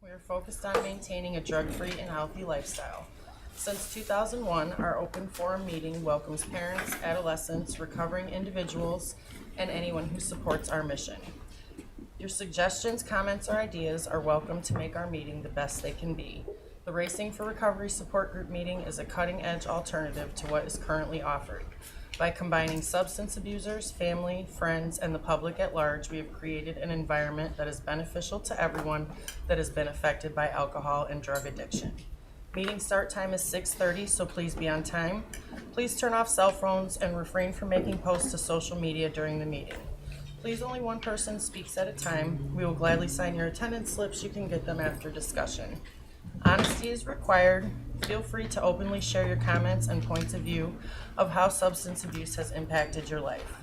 We are focused on maintaining a drug-free and healthy lifestyle. Since 2001, our open forum meeting welcomes parents, adolescents, recovering individuals, and anyone who supports our mission. Your suggestions, comments, or ideas are welcome to make our meeting the best they can be. The Racing for Recovery Support Group meeting is a cutting-edge alternative to what is currently offered. By combining substance abusers, family, friends, and the public at large, we have created an environment that is beneficial to everyone that has been affected by alcohol and drug addiction. Meeting start time is 6:30, so please be on time. Please turn off cell phones and refrain from making posts to social media during the meeting. Please, only one person speaks at a time. We will gladly sign your attendance slips. You can get them after discussion. Honesty is required. Feel free to openly share your comments and points of view of how substance abuse has impacted your life.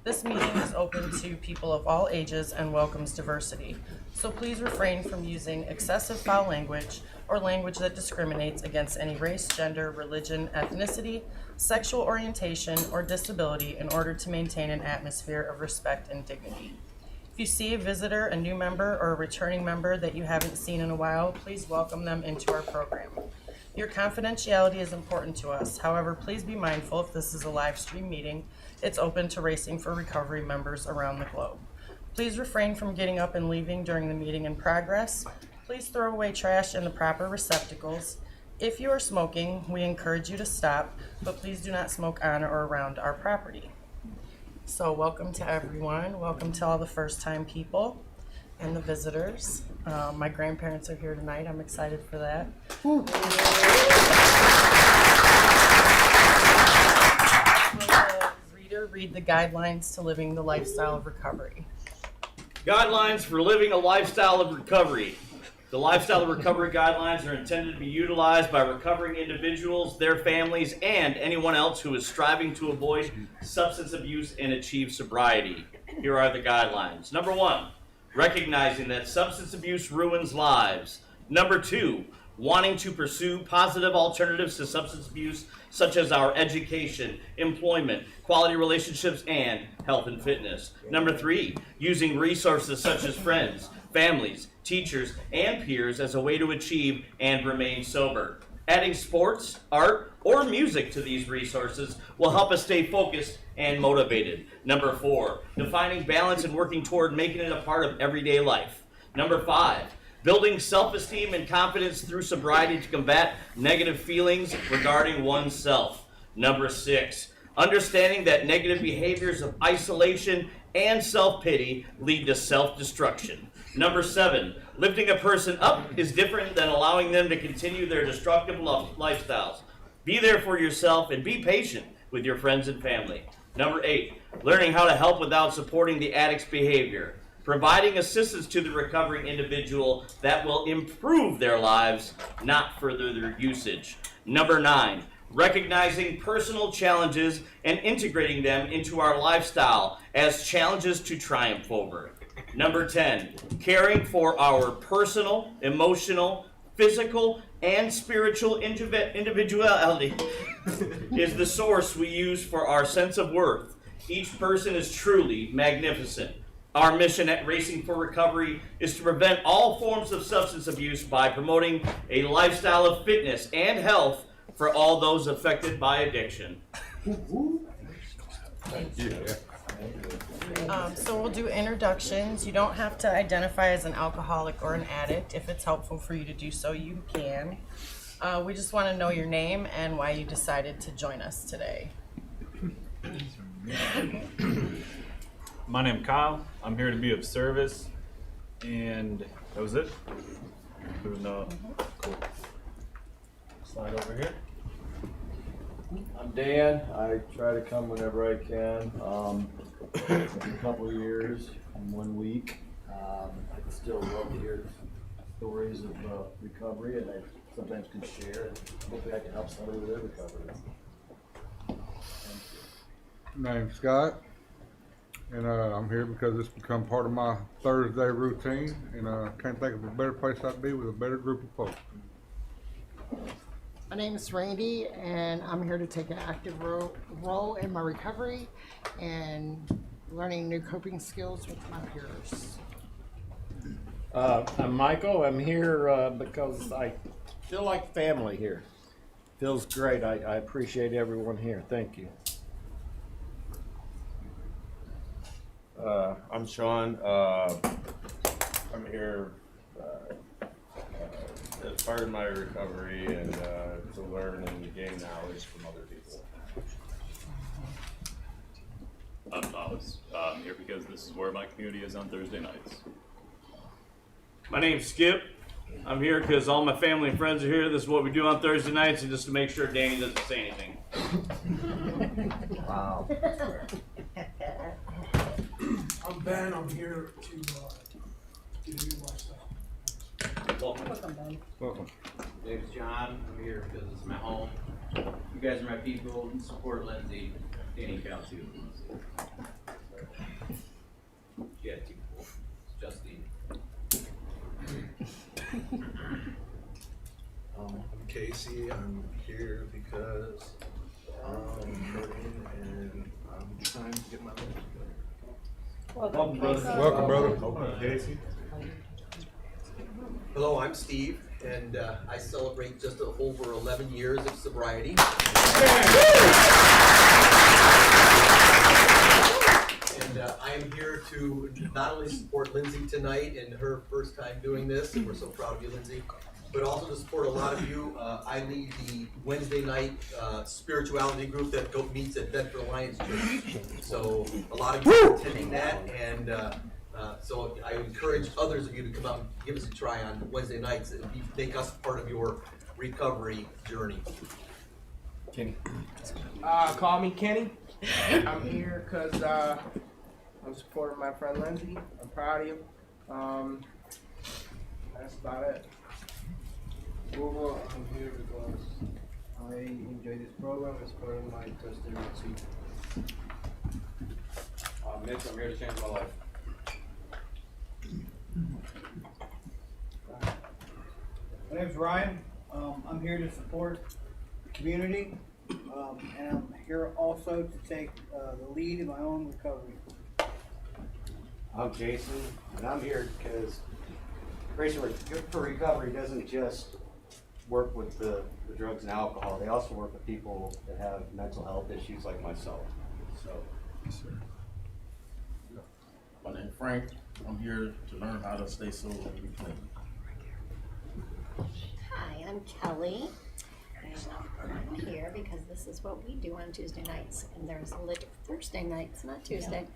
This meeting is open to people of all ages and welcomes diversity, so please refrain from using excessive foul language or language that discriminates against any race, gender, religion, ethnicity, sexual orientation, or disability in order to maintain an atmosphere of respect and dignity. If you see a visitor, a new member, or a returning member that you haven't seen in a while, please welcome them into our program. Your confidentiality is important to us. However, please be mindful if this is a live stream meeting, it's open to Racing for Recovery members around the globe. Please refrain from getting up and leaving during the meeting in progress. Please throw away trash in the proper receptacles. If you are smoking, we encourage you to stop, but please do not smoke on or around our property. So welcome to everyone. Welcome to all the first-time people and the visitors. My grandparents are here tonight. I'm excited for that. Will the reader read the guidelines to living the lifestyle of recovery? Guidelines for living a lifestyle of recovery. The lifestyle of recovery guidelines are intended to be utilized by recovering individuals, their families, and anyone else who is striving to avoid substance abuse and achieve sobriety. Here are the guidelines. Number 1, recognizing that substance abuse ruins lives. Number 2, wanting to pursue positive alternatives to substance abuse, such as our education, employment, quality relationships, and health and fitness. Number 3, using resources such as friends, families, teachers, and peers as a way to achieve and remain sober. Adding sports, art, or music to these resources will help us stay focused and motivated. Number 4, defining balance and working toward making it a part of everyday life. Number 5, building self-esteem and confidence through sobriety to combat negative feelings regarding oneself. Number 6, understanding that negative behaviors of isolation and self-pity lead to self-destruction. Number 7, lifting a person up is different than allowing them to continue their destructive lifestyles. Be there for yourself and be patient with your friends and family. Number 8, learning how to help without supporting the addict's behavior. Providing assistance to the recovering individual that will improve their lives, not further their usage. Number 9, recognizing personal challenges and integrating them into our lifestyle as challenges to triumph over. Number 10, caring for our personal, emotional, physical, and spiritual individuality is the source we use for our sense of worth. Each person is truly magnificent. Our mission at Racing for Recovery is to prevent all forms of substance abuse by promoting a lifestyle of fitness and health for all those affected by addiction. Thank you. So we'll do introductions. You don't have to identify as an alcoholic or an addict. If it's helpful for you to do so, you can. We just want to know your name and why you decided to join us today. My name's Kyle. I'm here to be of service, and that was it. Cool. Slide over here. I'm Dan. I try to come whenever I can. A couple of years in 1 week. I still love to hear stories of recovery, and I sometimes can share. And hopefully, I can help somebody with their recovery. Thank you. Name's Scott, and I'm here because it's become part of my Thursday routine, and I can't think of a better place I'd be with a better group of folks. My name is Randy, and I'm here to take an active role in my recovery and learning new coping skills with my peers. I'm Michael. I'm here because I feel like family here. Feels great. I appreciate everyone here. Thank you. I'm Sean. I'm here as part of my recovery and to learn and gain knowledge from other people. I'm Thomas. I'm here because this is where my community is on Thursday nights. My name's Skip. I'm here because all my family and friends are here. This is what we do on Thursday nights, and just to make sure Danny doesn't say anything. Wow. I'm Ben. I'm here to get a new lifestyle. Welcome. Name's John. I'm here because it's my home. You guys are my people. Support Lindsay. Danny counts too. Yeah, two people. Justine. I'm Casey. I'm here because I'm hurting and I'm trying to get my life together. Welcome, brother. Welcome, brother. Welcome, Casey. Hello, I'm Steve, and I celebrate just over 11 years of sobriety. And I am here to not only support Lindsay tonight in her first time doing this, and we're so proud of you, Lindsay, but also to support a lot of you. I lead the Wednesday night spirituality group that meets at Bedford Alliance Church. So a lot of you are attending that, and so I encourage others of you to come out and give us a try on Wednesday nights and make us part of your recovery journey. Kenny. Call me Kenny. I'm here because I'm supporting my friend Lindsay. I'm proud of you. That's about it. Overall, I'm here because I enjoy this program. It's part of my Thursday routine. Mitch, I'm here to change my life. My name's Ryan. I'm here to support the community, and I'm here also to take the lead in my own recovery. I'm Jason, and I'm here because Race for Recovery doesn't just work with the drugs and alcohol. They also work with people that have mental health issues like myself. So, Yes, sir. My name's Frank. I'm here to learn how to stay sober and be clean. Hi, I'm Kelly, and I'm here because this is what we do on Tuesday nights, and there's Thursday nights, not Tuesday,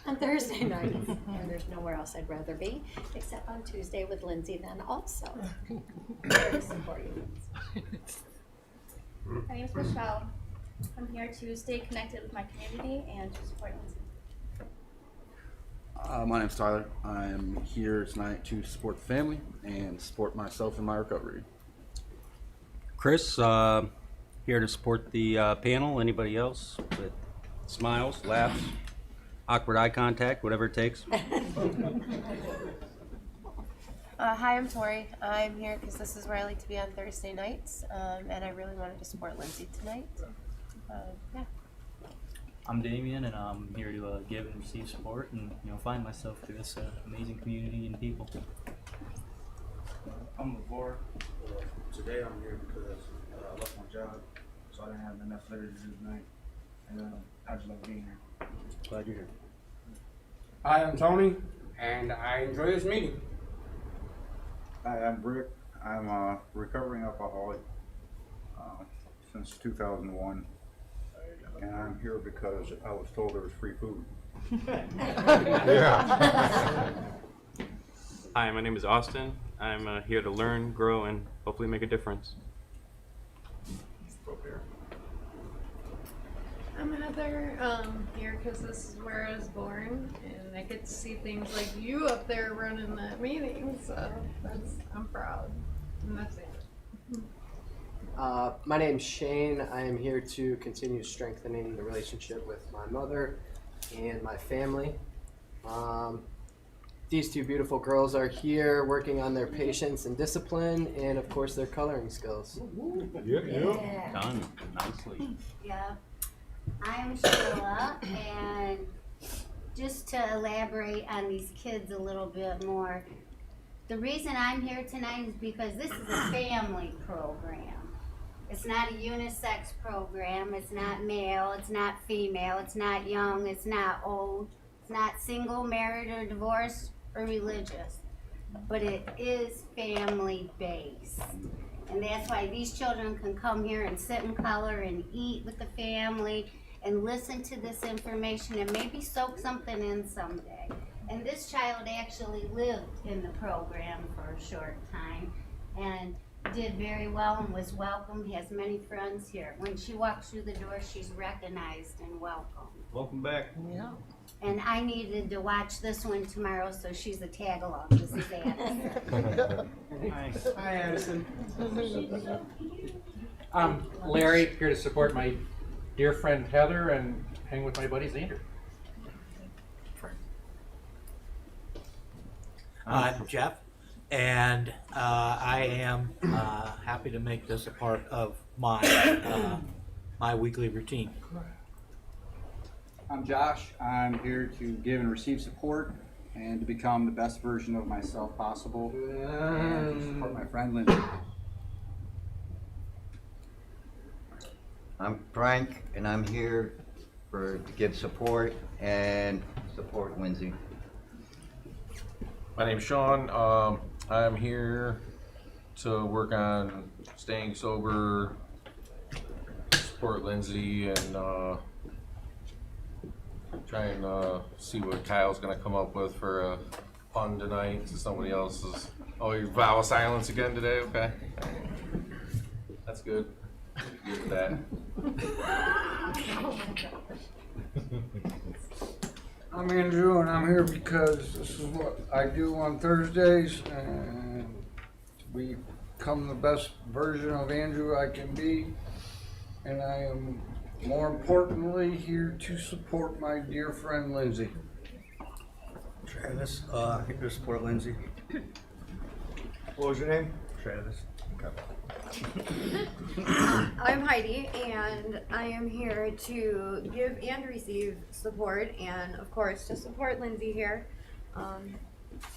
on Thursday nights, and there's nowhere else I'd rather be except on Tuesday with Lindsay then also. Here to support you. My name is Michelle. I'm here to stay connected with my community and to support Lindsay. My name's Tyler. I'm here tonight to support the family and support myself in my recovery. Chris, here to support the panel. Anybody else with smiles, laughs, awkward eye contact, whatever it takes. Hi, I'm Tori. I'm here because this is where I like to be on Thursday nights, and I really wanted to support Lindsay tonight. Yeah. I'm Damien, and I'm here to give and receive support, and find myself through this amazing community and people. I'm LeVar. Today I'm here because I lost my job, so I didn't have enough later to do tonight, and I just love being here. Glad you're here. Hi, I'm Tony, and I enjoy this meeting. Hi, I'm Rick. I'm a recovering alcoholic since 2001. And I'm here because I was told there was free food. Yeah. Hi, my name is Austin. I'm here to learn, grow, and hopefully make a difference. I'm Heather, here because this is where I was born, and I get to see things like you up there running that meeting, so I'm proud, and that's it. My name's Shane. I am here to continue strengthening the relationship with my mother and my family. These two beautiful girls are here working on their patience and discipline, and of course their coloring skills. Yeah. Done nicely. Yeah. I'm Sheila, and just to elaborate on these kids a little bit more, The reason I'm here tonight is because this is a family program. It's not a unisex program. It's not male. It's not female. It's not young. It's not old. It's not single, married, or divorced, or religious. But it is family-based. And that's why these children can come here and sit in color and eat with the family and listen to this information and maybe soak something in someday. And this child actually lived in the program for a short time and did very well and was welcomed, has many friends here. When she walks through the door, she's recognized and welcomed. Welcome back. Yeah. And I needed to watch this one tomorrow, so she's a tag along. This is Addison. Hi, Addison. I'm Larry, here to support my dear friend Heather and hang with my buddies Andrew. I'm Jeff, and I am happy to make this a part of my my weekly routine. I'm Josh. I'm here to give and receive support and to become the best version of myself possible and to support my friend Lindsay. I'm Frank, and I'm here to give support and support Lindsay. My name's Sean. I'm here to work on staying sober, support Lindsay, and try and see what Kyle's gonna come up with for a pun tonight. So somebody else's. Oh, you vow of silence again today? Okay, that's good. Good with that. I'm Andrew, and I'm here because this is what I do on Thursdays, and to become the best version of Andrew I can be. And I am, more importantly, here to support my dear friend Lindsay. Travis, here to support Lindsay. What was your name? Travis. I'm Heidi, and I am here to give and receive support, and of course to support Lindsay here,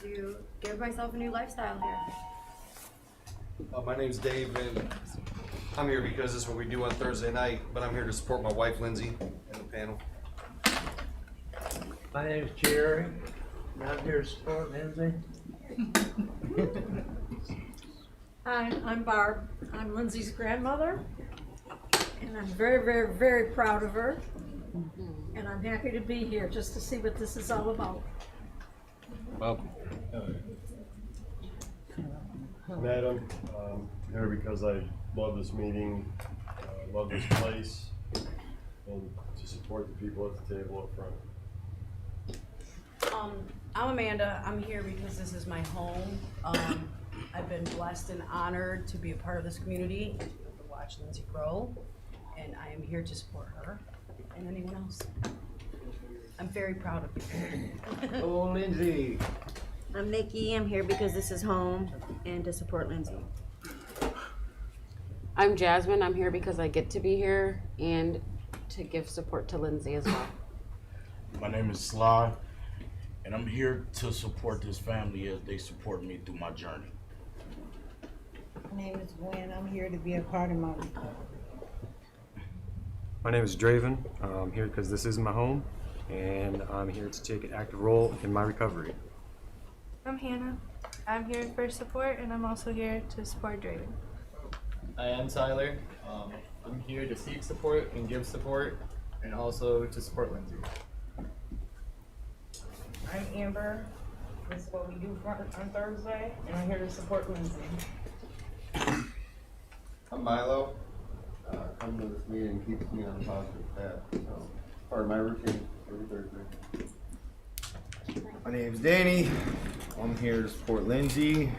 to give myself a new lifestyle here. My name's Dave, and I'm here because this is what we do on Thursday night, but I'm here to support my wife Lindsay and the panel. My name's Jerry, and I'm here to support Lindsay. Hi, I'm Barb. I'm Lindsay's grandmother, and I'm very, very, very proud of her. And I'm happy to be here just to see what this is all about. Welcome. Madam, here because I love this meeting, love this place, and to support the people at the table up front. I'm Amanda. I'm here because this is my home. I've been blessed and honored to be a part of this community and to be able to watch Lindsay grow, and I am here to support her and anyone else. I'm very proud of you. Oh, Lindsay. I'm Nikki. I'm here because this is home and to support Lindsay. I'm Jasmine. I'm here because I get to be here and to give support to Lindsay as well. My name is Sly, and I'm here to support this family as they support me through my journey. My name is Gwen. I'm here to be a part of my recovery. My name is Draven. I'm here because this is my home, and I'm here to take an active role in my recovery. I'm Hannah. I'm here for support, and I'm also here to support Draven. I am Tyler. I'm here to seek support and give support, and also to support Lindsay. I'm Amber. This is what we do on Thursday, and I'm here to support Lindsay. I'm Milo. Coming to this meeting keeps me on a positive path. So, part of my routine every Thursday. My name's Danny. I'm here to support Lindsay.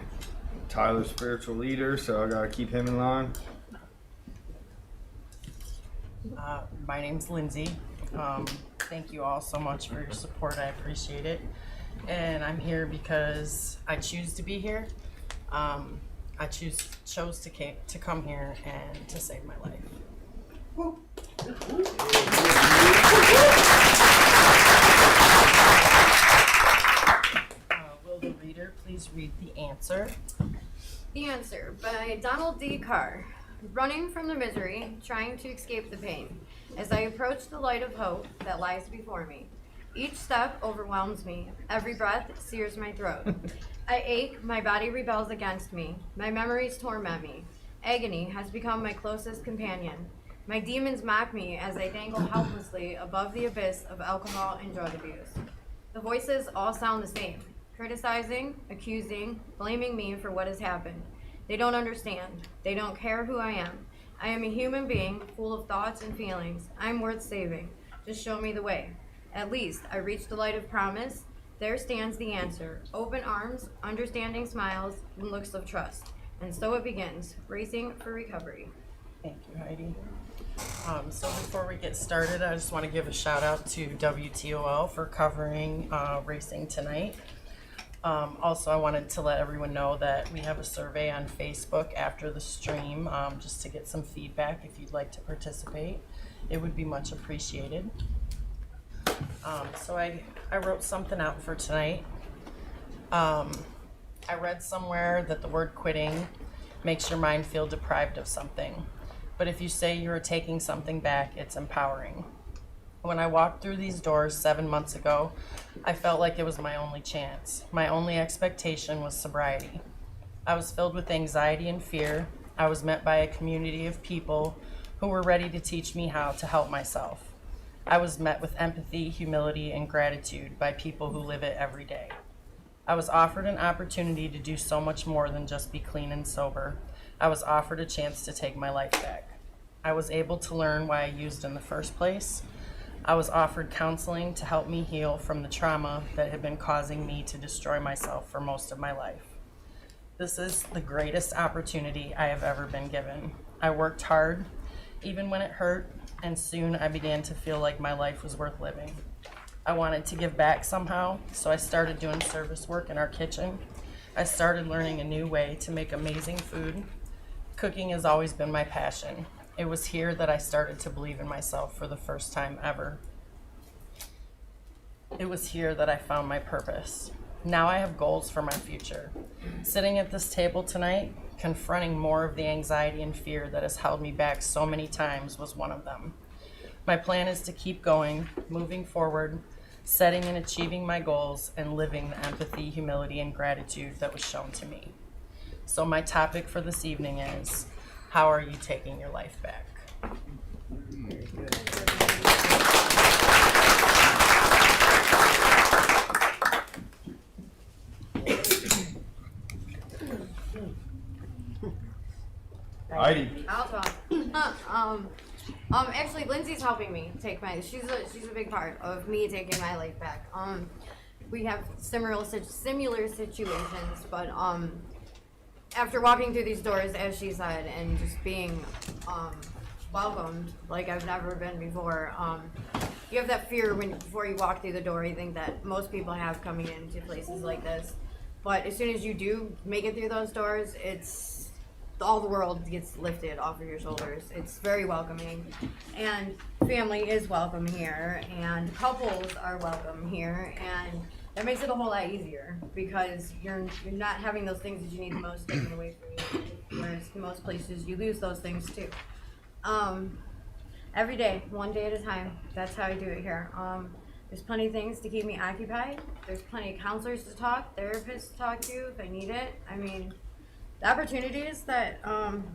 Tyler's spiritual leader, so I gotta keep him in line. My name's Lindsay. Thank you all so much for your support. I appreciate it. And I'm here because I choose to be here. I chose to come here and to save my life. Will the reading leader please read the answer? The answer by Donald D. Carr. Running from the misery, trying to escape the pain, as I approach the light of hope that lies before me. Each step overwhelms me. Every breath sears my throat. I ache, my body rebels against me. My memories torment me. Agony has become my closest companion. My demons mock me as I dangle helplessly above the abyss of alcohol and drug abuse. The voices all sound the same, criticizing, accusing, blaming me for what has happened. They don't understand. They don't care who I am. I am a human being full of thoughts and feelings. I'm worth saving. Just show me the way. At least I reached the light of promise. There stands the answer. Open arms, understanding smiles, and looks of trust. And so it begins, racing for recovery. Thank you, Heidi. So before we get started, I just want to give a shout out to WTOL for covering racing tonight. Also, I wanted to let everyone know that we have a survey on Facebook after the stream, just to get some feedback. If you'd like to participate, it would be much appreciated. So I wrote something out for tonight. I read somewhere that the word quitting makes your mind feel deprived of something. But if you say you are taking something back, it's empowering. When I walked through these doors 7 months ago, I felt like it was my only chance. My only expectation was sobriety. I was filled with anxiety and fear. I was met by a community of people who were ready to teach me how to help myself. I was met with empathy, humility, and gratitude by people who live it every day. I was offered an opportunity to do so much more than just be clean and sober. I was offered a chance to take my life back. I was able to learn why I used in the first place. I was offered counseling to help me heal from the trauma that had been causing me to destroy myself for most of my life. This is the greatest opportunity I have ever been given. I worked hard, even when it hurt, and soon I began to feel like my life was worth living. I wanted to give back somehow, so I started doing service work in our kitchen. I started learning a new way to make amazing food. Cooking has always been my passion. It was here that I started to believe in myself for the first time ever. It was here that I found my purpose. Now I have goals for my future. Sitting at this table tonight, confronting more of the anxiety and fear that has held me back so many times was one of them. My plan is to keep going, moving forward, setting and achieving my goals, and living the empathy, humility, and gratitude that was shown to me. So my topic for this evening is, how are you taking your life back? Heidi. I'll talk. Actually, Lindsay's helping me take my. She's a big part of me taking my life back. We have similar situations, but after walking through these doors, as she said, and just being welcomed like I've never been before, you have that fear before you walk through the door. You think that most people have coming into places like this, but as soon as you do make it through those doors, it's all the world gets lifted off of your shoulders. It's very welcoming, and family is welcome here, and couples are welcome here, and that makes it a whole lot easier because you're not having those things that you need the most taken away from you. Whereas in most places you lose those things too. Every day, one day at a time. That's how I do it here. There's plenty of things to keep me occupied. There's plenty of counselors to talk, therapists to talk to if I need it. I mean, the opportunities that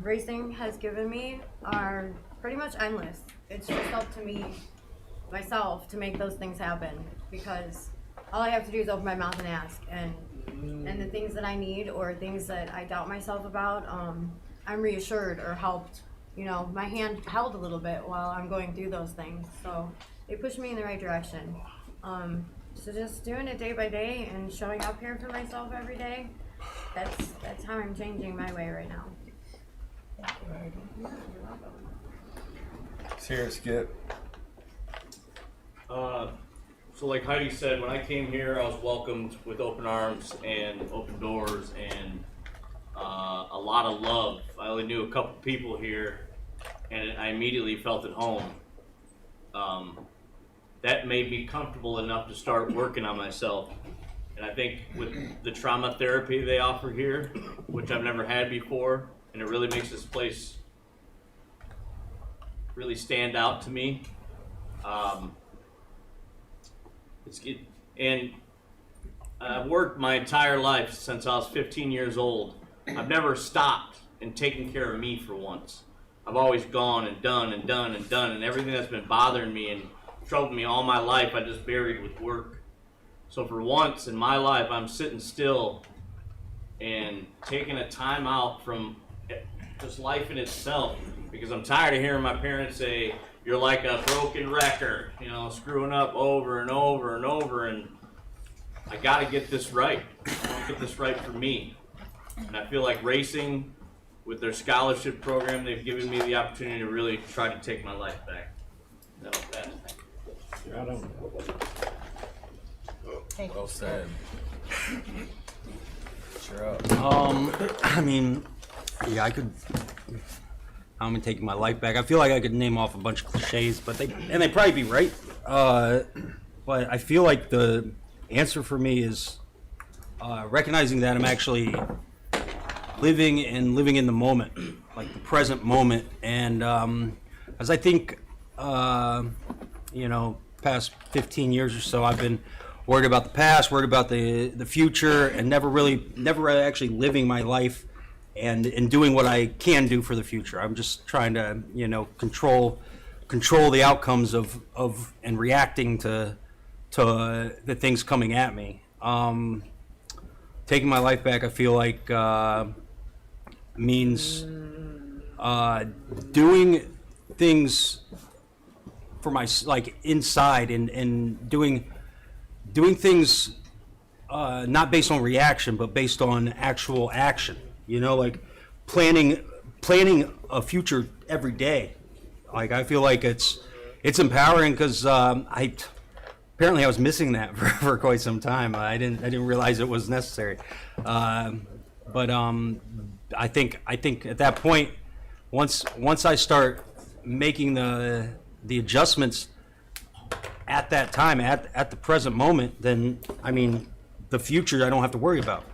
racing has given me are pretty much endless. It's just up to me, myself, to make those things happen because all I have to do is open my mouth and ask, and the things that I need or things that I doubt myself about, I'm reassured or helped. You know, my hand held a little bit while I'm going through those things, so they push me in the right direction. So just doing it day by day and showing up here for myself every day, that's how I'm changing my way right now. Thank you, Heidi. You're welcome. Here, Skip. So like Heidi said, when I came here, I was welcomed with open arms and open doors and a lot of love. I only knew a couple people here, and I immediately felt at home. That made me comfortable enough to start working on myself. And I think with the trauma therapy they offer here, which I've never had before, and it really makes this place really stand out to me. And I've worked my entire life since I was 15 years old. I've never stopped and taken care of me for once. I've always gone and done and done and done, and everything that's been bothering me and troubling me all my life, I just buried with work. So for once in my life, I'm sitting still and taking a time out from just life in itself, because I'm tired of hearing my parents say, "You're like a broken record," you know, screwing up over and over and over, and I gotta get this right. I want to get this right for me. And I feel like racing, with their scholarship program, they've given me the opportunity to really try to take my life back. That was that. Well said. Sure up. I mean, yeah, I could. I'm taking my life back. I feel like I could name off a bunch of cliches, but they'd probably be right. But I feel like the answer for me is recognizing that I'm actually living in the moment, like the present moment. And as I think, past 15 years or so, I've been worried about the past, worried about the future, and never actually living my life and doing what I can do for the future. I'm just trying to, control the outcomes of and reacting to the things coming at me. Taking my life back, I feel like means doing things for inside and doing things not based on reaction, but based on actual action. Like planning a future every day. Like I feel like it's empowering because apparently I was missing that for quite some time. I didn't realize it was necessary. But I think at that point, once I start making the adjustments at that time, at the present moment, then the future I don't have to worry about.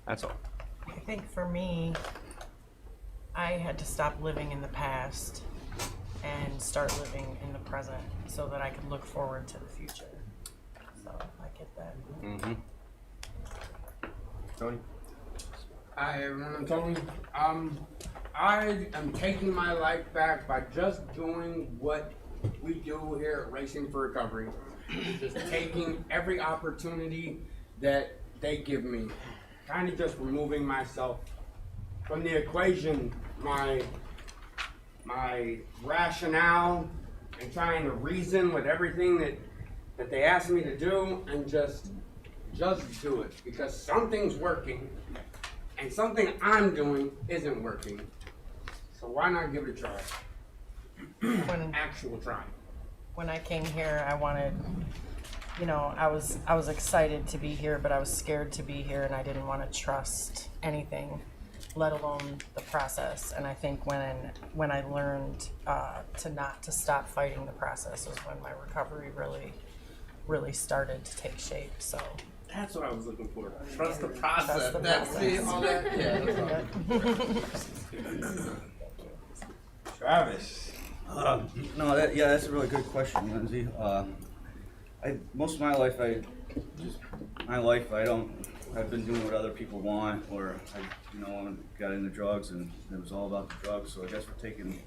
That's all. I think for me, I had to stop living in the past and start living in the present so that I could look forward to the future. So I get that. Mm-hmm. Tony? Hi everyone, I'm Tony. I am taking my life back by just doing what we do here at Racing for Recovery. Just taking every opportunity that they give me. Kind of just removing myself from the equation, my rationale, and trying to reason with everything that they ask me to do, and just do it, because something's working and something I'm doing isn't working. So why not give it a try? An actual try. When I came here, I wanted, I was excited to be here, but I was scared to be here, and I didn't want to trust anything, let alone the process. And I think when I learned to stop fighting the process was when my recovery really started to take shape. So that's what I was looking for. Trust the process. Trust the process. See all that? Yeah. That's all. Travis. That's a really good question, Lindsay. Most of my life, I've been doing what other people want, or I got into drugs, and it was all about the drugs. So I guess we're taking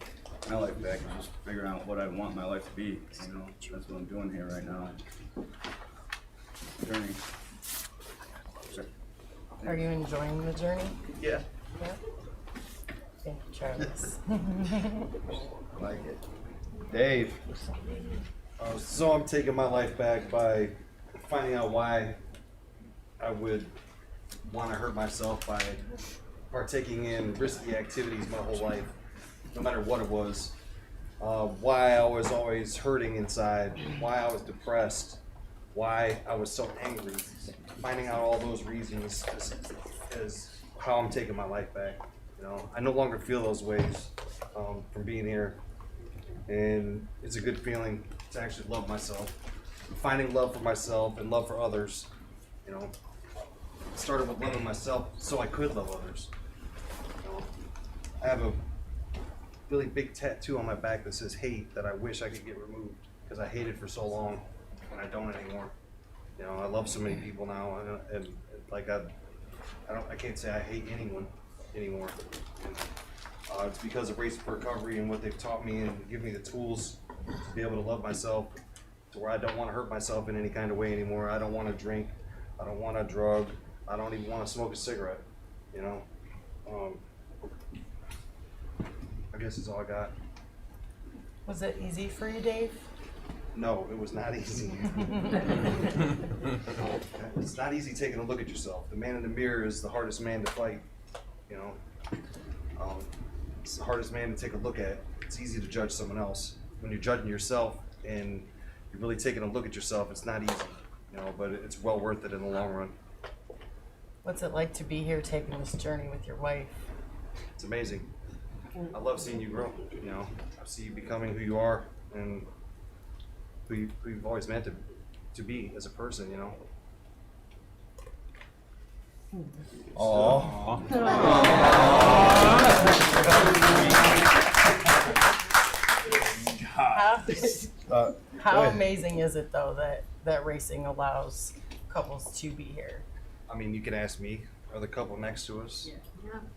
my life back and just figuring out what I want my life to be. That's what I'm doing here right now. Journey. Sure. Are you enjoying the journey? Yeah. Yeah. Thank you, Travis. I like it. Dave. So I'm taking my life back by finding out why I would want to hurt myself by partaking in risky activities my whole life, no matter what it was. Why I was always hurting inside, why I was depressed, why I was so angry. Finding out all those reasons is how I'm taking my life back. I no longer feel those ways from being here, and it's a good feeling to actually love myself. Finding love for myself and love for others You know, started with loving myself so I could love others. You know, I have a really big tattoo on my back that says hate that I wish I could get removed because I hated for so long and I don't anymore. You know, I love so many people now, and like I can't say I hate anyone anymore. And, it's because of Race for Recovery and what they've taught me and give me the tools to be able to love myself to where I don't want to hurt myself in any kind of way anymore. I don't want to drink. I don't want to drug. I don't even want to smoke a cigarette. You know. I guess that's all I got. Was it easy for you, Dave? No, it was not easy. It's not easy taking a look at yourself. The man in the mirror is the hardest man to fight. You know, it's the hardest man to take a look at. It's easy to judge someone else. When you're judging yourself and you're really taking a look at yourself, it's not easy. You know, but it's well worth it in the long run. What's it like to be here taking this journey with your wife? It's amazing. I love seeing you grow. You know, I see you becoming who you are and who you've always meant to be as a person. You know. Aww. How amazing is it though that racing allows couples to be here? I mean, you can ask me, or the couple next to us,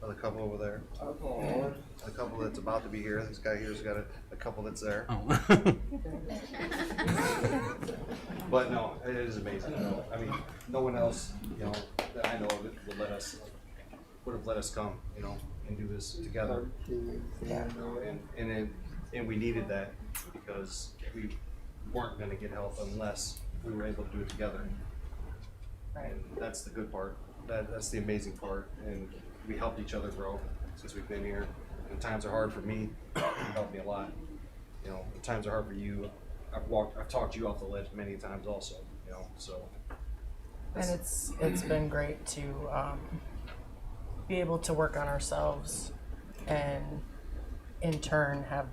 or the couple over there, the couple that's about to be here. This guy here's got a couple that's there. But no, it is amazing. I mean, no one else, you know, that I know of it would have let us come, you know, and do this together. And we needed that because we weren't going to get help unless we were able to do it together. And that's the good part. That's the amazing part. And we helped each other grow since we've been here. When times are hard for me, you helped me a lot. You know, when times are hard for you, I've talked you off the ledge many times also. You know, so. And it's been great to be able to work on ourselves, and in turn have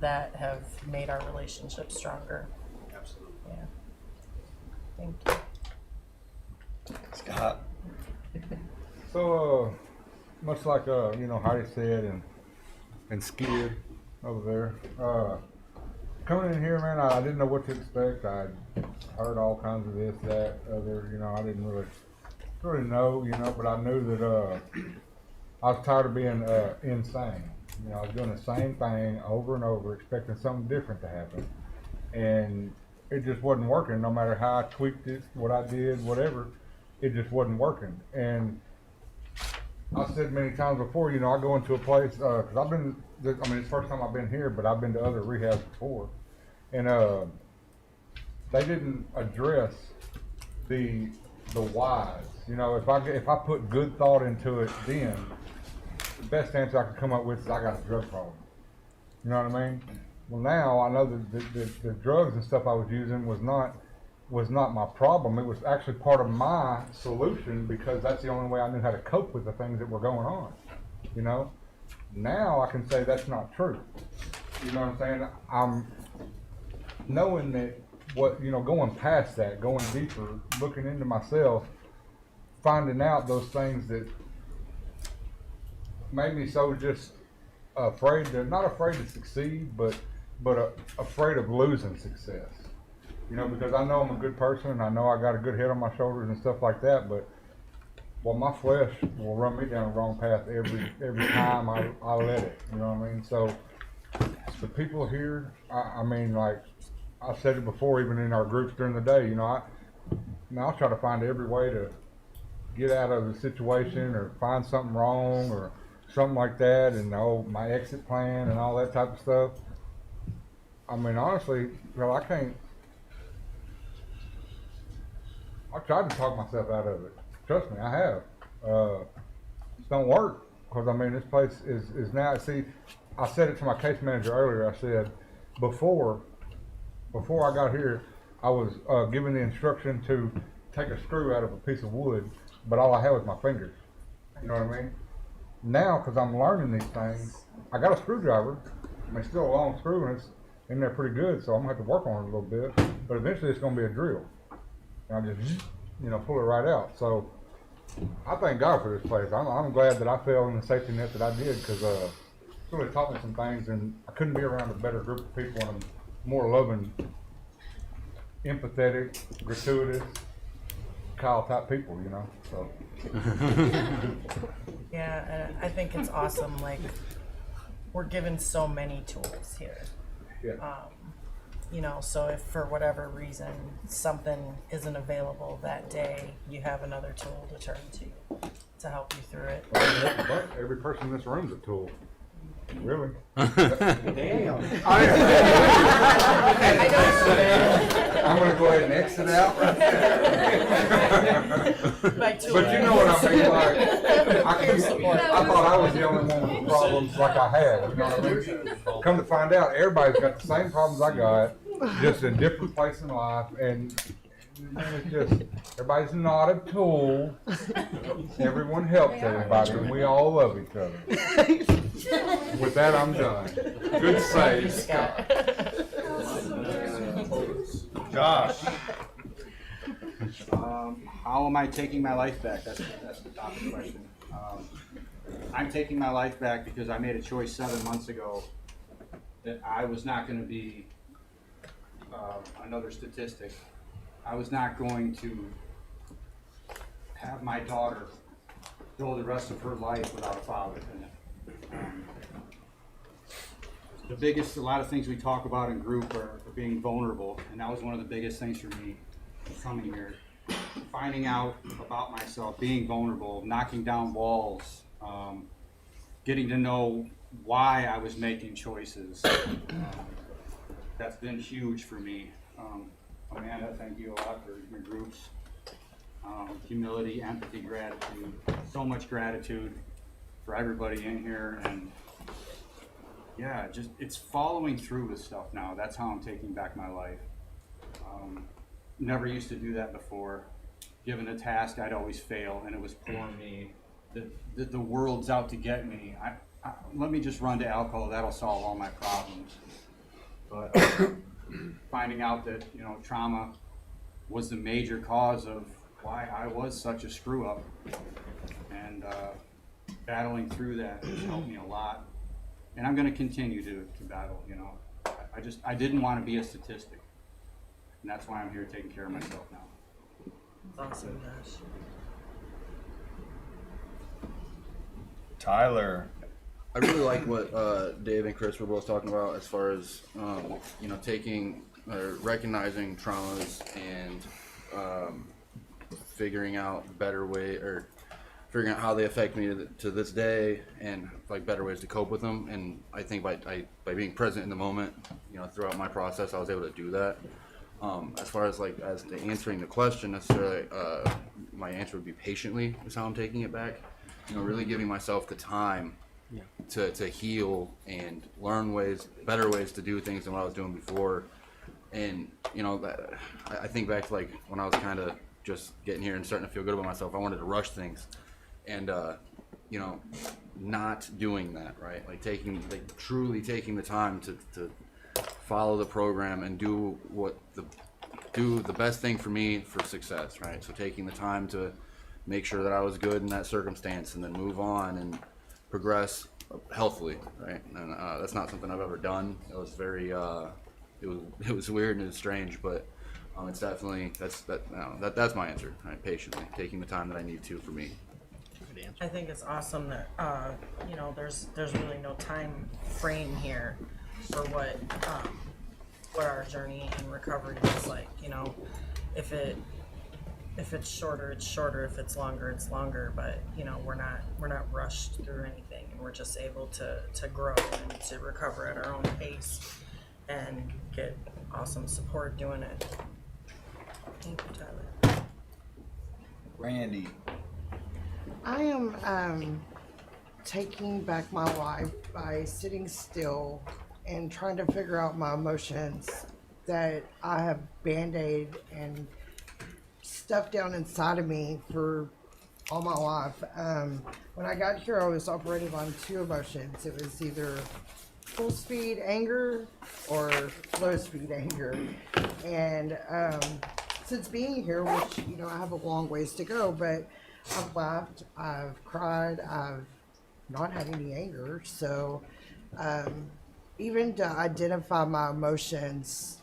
made our relationship stronger. Absolutely. Yeah. Thank you. Scott. So, much like you know, Heidi said and Skid over there. Coming in here, man, I didn't know what to expect. I heard all kinds of this, that, other. You know, I didn't really know. You know, but I knew that I was tired of being insane. You know, I was doing the same thing over and over, expecting something different to happen, and it just wasn't working. No matter how I tweaked it, what I did, whatever, it just wasn't working. And I said many times before, you know, I go into a place, because I mean, it's the first time I've been here, but I've been to other rehabs before, and they didn't address the whys. You know, if I put good thought into it, then the best answer I could come up with is I got a drug problem. You know what I mean? Well, now I know that the drugs and stuff I was using was not my problem. It was actually part of my solution because that's the only way I knew how to cope with the things that were going on. You know? Now I can say that's not true. You know what I'm saying? I'm knowing that going past that, going deeper, looking into myself, finding out those things that made me so just not afraid to succeed, but afraid of losing success. You know, because I know I'm a good person and I know I got a good head on my shoulders and stuff like that, but well, my flesh will run me down the wrong path every time I let it. You know what I mean? So the people here, I mean, like I said it before, even in our groups during the day, you know, I'll try to find every way to get out of the situation or find something wrong or something like that, and my exit plan and all that type of stuff. I mean, honestly, well, I tried to talk myself out of it. Trust me, I have. It don't work, because I mean, this place is now, see, I said it to my case manager earlier. I said, before I got here, I was given the instruction to take a screw out of a piece of wood, but all I had was my fingers. You know what I mean? Now, because I'm learning these things, I got a screwdriver. I mean, it's still a long screw, and it's in there pretty good, so I'm going to have to work on it a little bit. But eventually, it's going to be a drill. And I just, pull it right out. So I thank God for this place. I'm glad that I fell in the safety net that I did, because it's really taught me some things, and I couldn't be around a better group of people and a more loving, empathetic, gratuitous, Kyle type people, so. Yeah, and I think it's awesome, like, we're given so many tools here. Yeah. So if for whatever reason something isn't available that day, you have another tool to turn to help you through it. But every person in this room's a tool. Really? Damn. I'm gonna go ahead and exit out right there. But you know what I mean, like, I thought I was the only one with problems like I had, you know what I mean? Come to find out, everybody's got the same problems I got, just in different places in life, and it's just, everybody's not a tool. Everyone helps everybody, and we all love each other. With that, I'm done. Good save, Scott. Josh. How am I taking my life back? That's the top of the question. I'm taking my life back because I made a choice 7 months ago that I was not going to be another statistic. I was not going to have my daughter go the rest of her life without a father in it. A lot of things we talk about in group are being vulnerable, and that was one of the biggest things for me coming here. Finding out about myself, being vulnerable, knocking down walls, getting to know why I was making choices. That's been huge for me. Amanda, thank you a lot for your groups. Humility, empathy, gratitude, so much gratitude for everybody in here, and yeah, just it's following through with stuff now. That's how I'm taking back my life. Never used to do that before. Given a task, I'd always fail, and it was poor me. The world's out to get me. Let me just run to alcohol. That'll solve all my problems. But finding out that trauma was the major cause of why I was such a screw up, and battling through that has helped me a lot. And I'm going to continue to battle. I didn't want to be a statistic, and that's why I'm here taking care of myself now. Awesome, Josh. Tyler. I really like what Dave and Chris were both talking about as far as taking or recognizing traumas and figuring out better way or figuring out how they affect me to this day, and like better ways to cope with them. And I think by being present in the moment, throughout my process, I was able to do that. As far as as to answering the question necessarily, my answer would be patiently is how I'm taking it back. Really giving myself the time to heal and learn better ways to do things than what I was doing before. And I think back to when I was kind of just getting here and starting to feel good about myself. I wanted to rush things, and not doing that, right? Truly taking the time to follow the program and do the best thing for me for success, right? So taking the time to make sure that I was good in that circumstance, and then move on and progress healthily, right? And that's not something I've ever done. It was very it was weird and it was strange, but it's definitely that's my answer, right? Patiently taking the time that I need to for me. I think it's awesome that there's really no time frame here for what our journey in recovery is like. If it's shorter, it's shorter. If it's longer, it's longer. But we're not rushed through anything, and we're just able to grow and to recover at our own pace and get awesome support doing it. Thank you, Tyler. Randy. I am taking back my life by sitting still and trying to figure out my emotions that I have band-aid and stuffed down inside of me for all my life. When I got here, I was operating on two emotions. It was either full speed anger or low speed anger. And since being here, which, you know, I have a long ways to go, but I've laughed, I've cried, I've not had any anger. So even to identify my emotions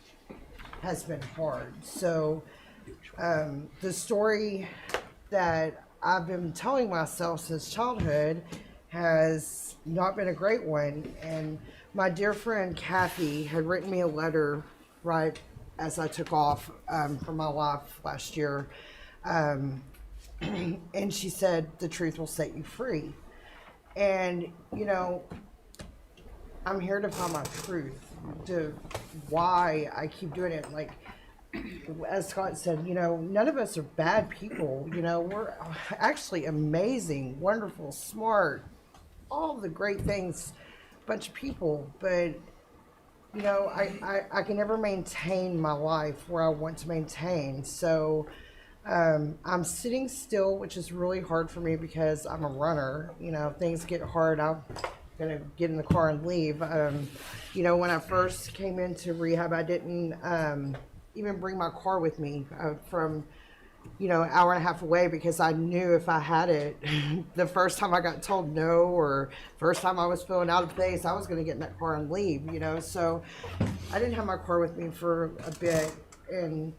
has been hard. So the story that I've been telling myself since childhood has not been a great one. And my dear friend Kathy had written me a letter right as I took off from my life last year. And she said, the truth will set you free. And, you know, I'm here to find my truth, to why I keep doing it. Like, as Scott said, you know, none of us are bad people. You know, we're actually amazing, wonderful, smart, all the great things, bunch of people. But, you know, I can never maintain my life where I want to maintain. So I'm sitting still, which is really hard for me because I'm a runner. You know, if things get hard, I'm going to get in the car and leave. You know, when I first came into rehab, I didn't even bring my car with me from, you know, an hour and a half away, because I knew if I had it, the first time I got told no, or first time I was feeling out of place, I was going to get in that car and leave, you know. So I didn't have my car with me for a bit, and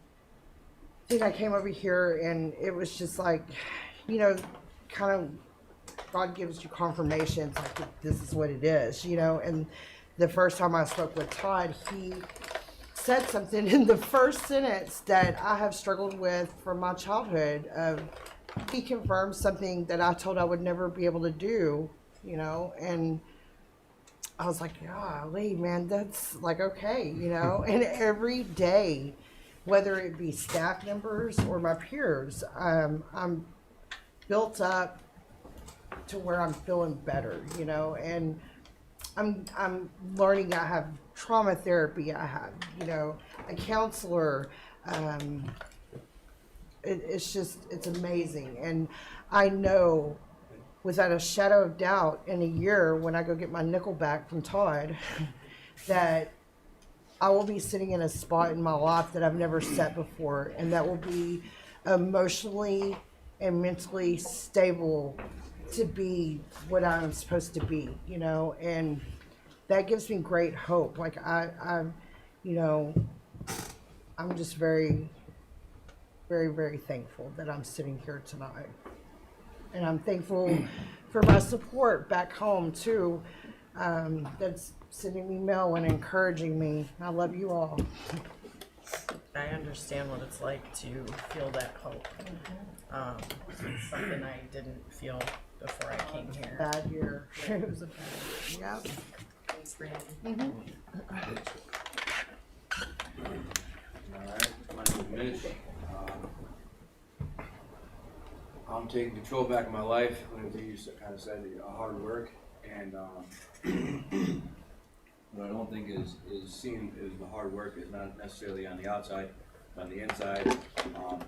then I came over here, and it was just like, you know, kind of God gives you confirmations, like this is what it is, you know. And the first time I spoke with Todd, he said something in the first sentence that I have struggled with from my childhood. He confirmed something that I told I would never be able to do, you know. And I was like, golly, man, that's like, okay, you know. And every day, whether it be staff members or my peers, I'm built up to where I'm feeling better, you know. And I'm learning. I have trauma therapy. I have, you know, a counselor. It's amazing. And I know without a shadow of doubt, in a year when I go get my nickel back from Todd, that I will be sitting in a spot in my life that I've never sat before, and that will be emotionally and mentally stable to be what I'm supposed to be, you know. And that gives me great hope. Like you know, I'm just very, very, very thankful that I'm sitting here tonight. And I'm thankful for my support back home too, that's sending me mail and encouraging me. I love you all. I understand what it's like to feel that hope. It's something I didn't feel before I came here. Bad year. It was a bad year. Yep. Thanks, Randy. Alright, my name is Mitch. I'm taking control back of my life. Like you kind of said, hard work, and what I don't think is seen is the hard work is not necessarily on the outside, but on the inside.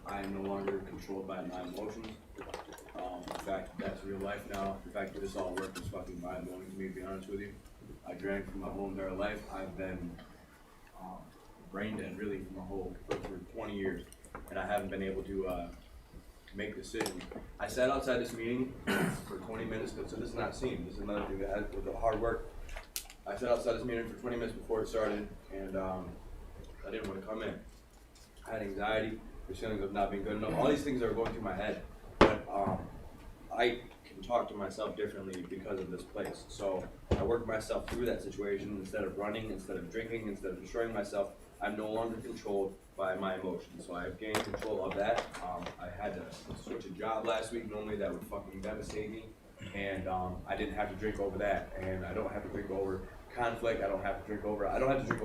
I am no longer controlled by my emotions. In fact, that's real life now. The fact that this all work is fucking mind-blowing to me, to be honest with you. I drank for my whole entire life. I've been brain dead really for 20 years, and I haven't been able to make decisions. I sat outside this meeting for 20 minutes, so this is not seen. This is another thing that with the hard work. I sat outside this meeting for 20 minutes before it started, and I didn't want to come in. I had anxiety, the feelings of not being good enough. All these things are going through my head, but I can talk to myself differently because of this place. So I work myself through that situation. Instead of running, instead of drinking, instead of destroying myself, I'm no longer controlled by my emotions. So I've gained control of that. I had to switch a job last week. Normally that would fucking devastate me. And I didn't have to drink over that. And I don't have to drink over conflict. I don't have to drink over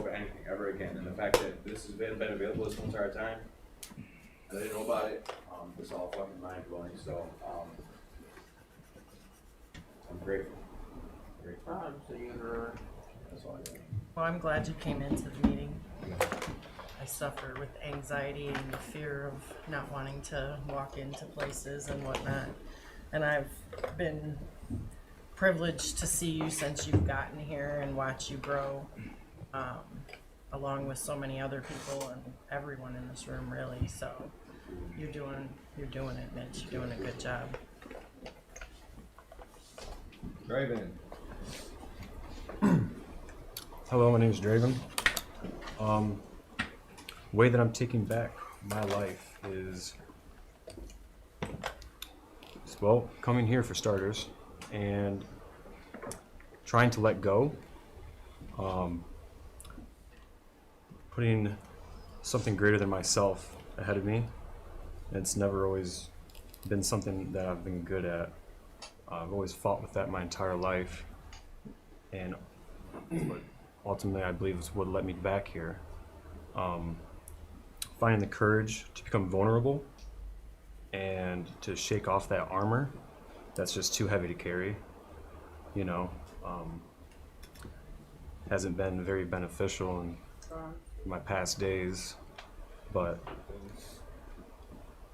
anything ever again. And the fact that this has been available this whole entire time, and I didn't know about it, it's all fucking mind blowing. So I'm grateful. That's all I got. Well, I'm glad you came into the meeting. I suffer with anxiety and the fear of not wanting to walk into places and whatnot. And I've been privileged to see you since you've gotten here and watch you grow. along with so many other people and everyone in this room, really. So you're doing it, Mitch. You're doing a good job. Draven. Hello, my name is Draven. Way that I'm taking back my life is, well, coming here for starters and trying to let go, putting something greater than myself ahead of me. It's never always been something that I've been good at. I've always fought with that my entire life, and what ultimately I believe is what led me back here. Finding the courage to become vulnerable and to shake off that armor that's just too heavy to carry, you know, hasn't been very beneficial in my past days, but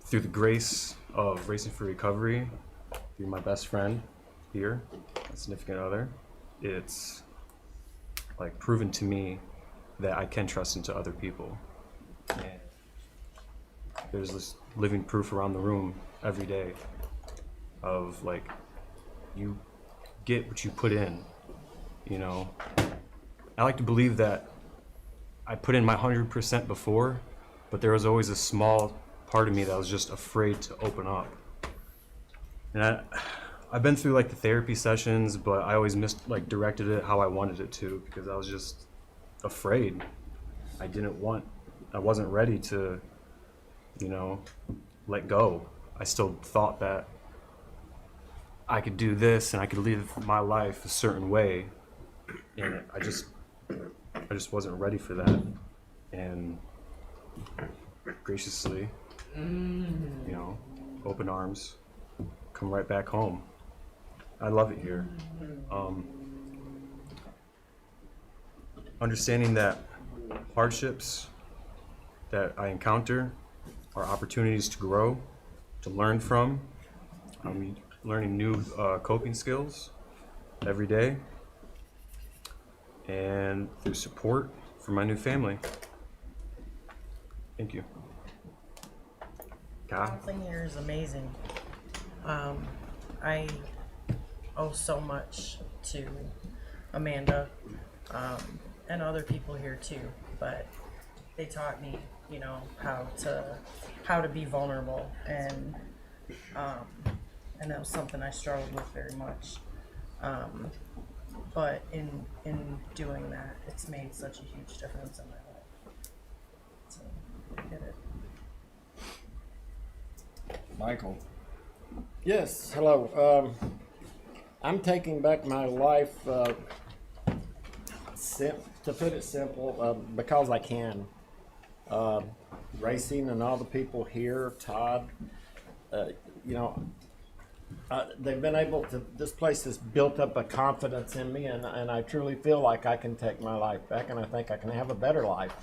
through the grace of Racing for Recovery, through my best friend here, a significant other, it's like proven to me that I can trust into other people. And there's this living proof around the room every day of like, you get what you put in, you know. I like to believe that I put in my 100% before, but there was always a small part of me that was just afraid to open up. And I've been through like the therapy sessions, but I always directed it how I wanted it to, because I was just afraid. I wasn't ready to, you know, let go. I still thought that I could do this and I could live my life a certain way, and I just wasn't ready for that. And graciously, you know, open arms, come right back home. I love it here. Understanding that hardships that I encounter are opportunities to grow, to learn from. I'm learning new coping skills every day, and through support from my new family. Thank you. Counseling here is amazing. I owe so much to Amanda and other people here too, but they taught me, you know, how to be vulnerable, and that was something I struggled with very much. But in doing that, it's made such a huge difference in my life. So I get it. Michael. Yes, hello. I'm taking back my life, to put it simple, because I can. Racing and all the people here, Todd, you know, they've been able to, this place has built up a confidence in me, and I truly feel like I can take my life back, and I think I can have a better life.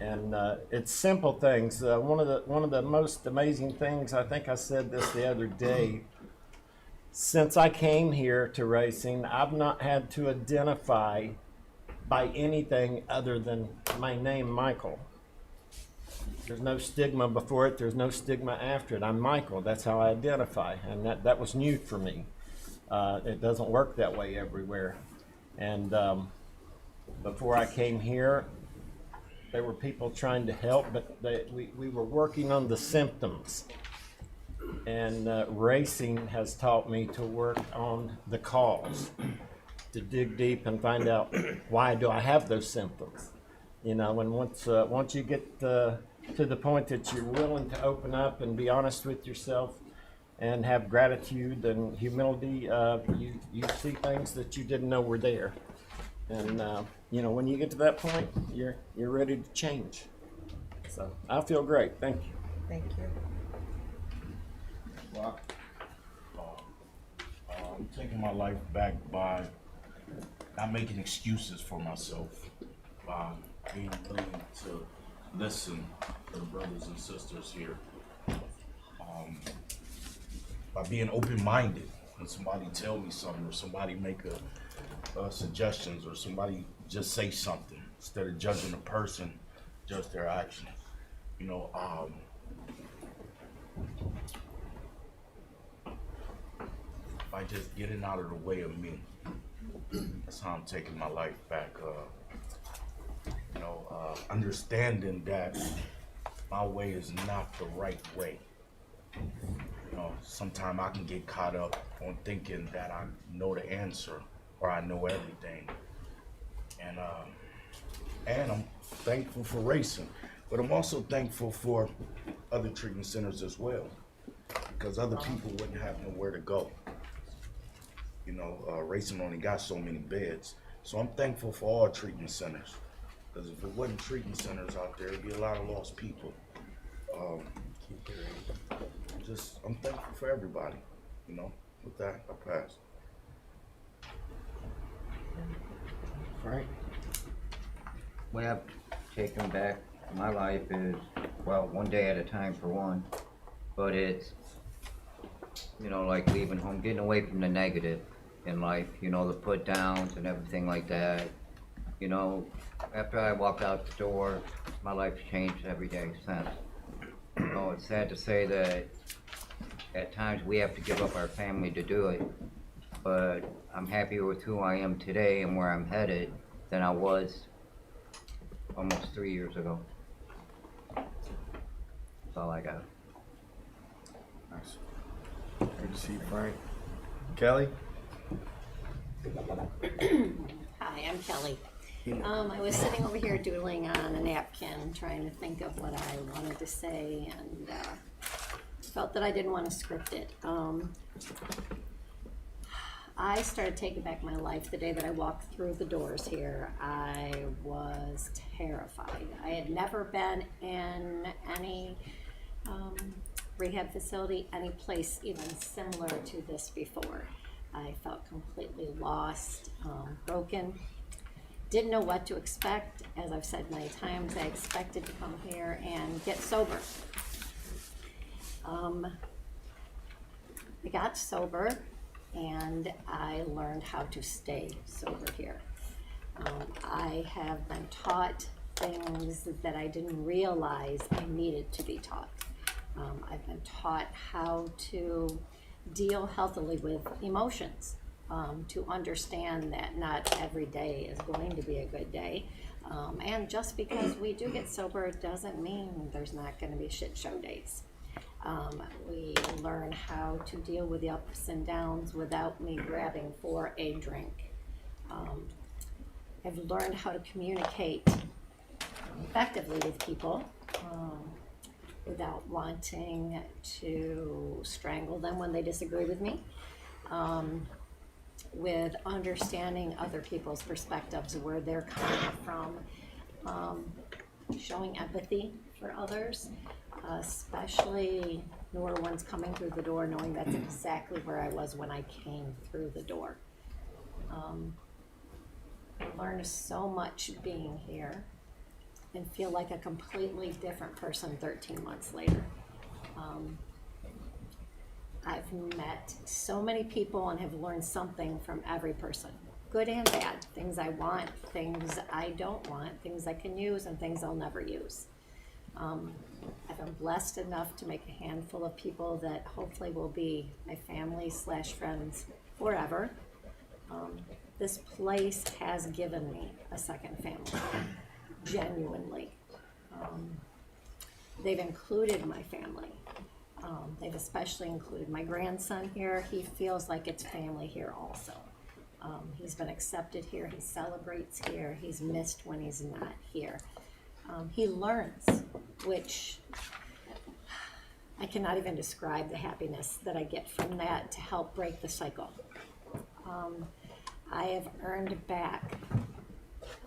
And it's simple things. One of the most amazing things, I think I said this the other day, since I came here to racing, I've not had to identify by anything other than my name, Michael. There's no stigma before it, there's no stigma after it. I'm Michael, that's how I identify, and that was new for me. It doesn't work that way everywhere. And before I came here, there were people trying to help, but we were working on the symptoms. And racing has taught me to work on the cause, to dig deep and find out, why do I have those symptoms? You know, and once you get to the point that you're willing to open up and be honest with yourself and have gratitude and humility, you see things that you didn't know were there. And you know, when you get to that point, you're ready to change. So I feel great. Thank you. Thank you. Well, I'm taking my life back by not making excuses for myself, by being willing to listen to the brothers and sisters here, by being open-minded. When somebody tell me something, or somebody make a suggestions, or somebody just say something, instead of judging a person, judge their actions. You know, by just getting out of the way of me, that's how I'm taking my life back. You know, understanding that my way is not the right way. You know, sometimes I can get caught up on thinking that I know the answer or I know everything. And I'm thankful for racing, but I'm also thankful for other treatment centers as well, because other people wouldn't have nowhere to go. You know, racing only got so many beds. So I'm thankful for all treatment centers, because if it wasn't treatment centers out there, it'd be a lot of lost people. I'm thankful for everybody, you know. With that, I pass. Frank? What I've taken back in my life is, well, one day at a time for one, but it's, you know, like leaving home, getting away from the negative in life, you know, the put downs and everything like that. You know, after I walked out the door, my life's changed every day since. You know, it's sad to say that at times we have to give up our family to do it, but I'm happier with who I am today and where I'm headed than I was almost 3 years ago. That's all I got. Nice. Good to see you, Frank. Kelly? Hi, I'm Kelly. I was sitting over here doodling on a napkin, trying to think of what I wanted to say, and felt that I didn't want to script it. I started taking back my life the day that I walked through the doors here. I was terrified. I had never been in any rehab facility, any place even similar to this before. I felt completely lost, broken. Didn't know what to expect. As I've said many times, I expected to come here and get sober. I got sober and I learned how to stay sober here. I have been taught things that I didn't realize I needed to be taught. I've been taught how to deal healthily with emotions, to understand that not every day is going to be a good day. And just because we do get sober doesn't mean there's not going to be shit show days. We learn how to deal with the ups and downs without me grabbing for a drink. I've learned how to communicate effectively with people without wanting to strangle them when they disagree with me. With understanding other people's perspectives, where they're coming from, showing empathy for others, especially newer ones coming through the door, knowing that's exactly where I was when I came through the door. I learned so much being here and feel like a completely different person 13 months later. I've met so many people and have learned something from every person, good and bad, things I want, things I don't want, things I can use and things I'll never use. I've been blessed enough to make a handful of people that hopefully will be my family / friends forever. This place has given me a second family, genuinely. They've included my family. They've especially included my grandson here. He feels like it's family here also. He's been accepted here, he celebrates here, he's missed when he's not here. He learns, which I cannot even describe the happiness that I get from that to help break the cycle. I have earned back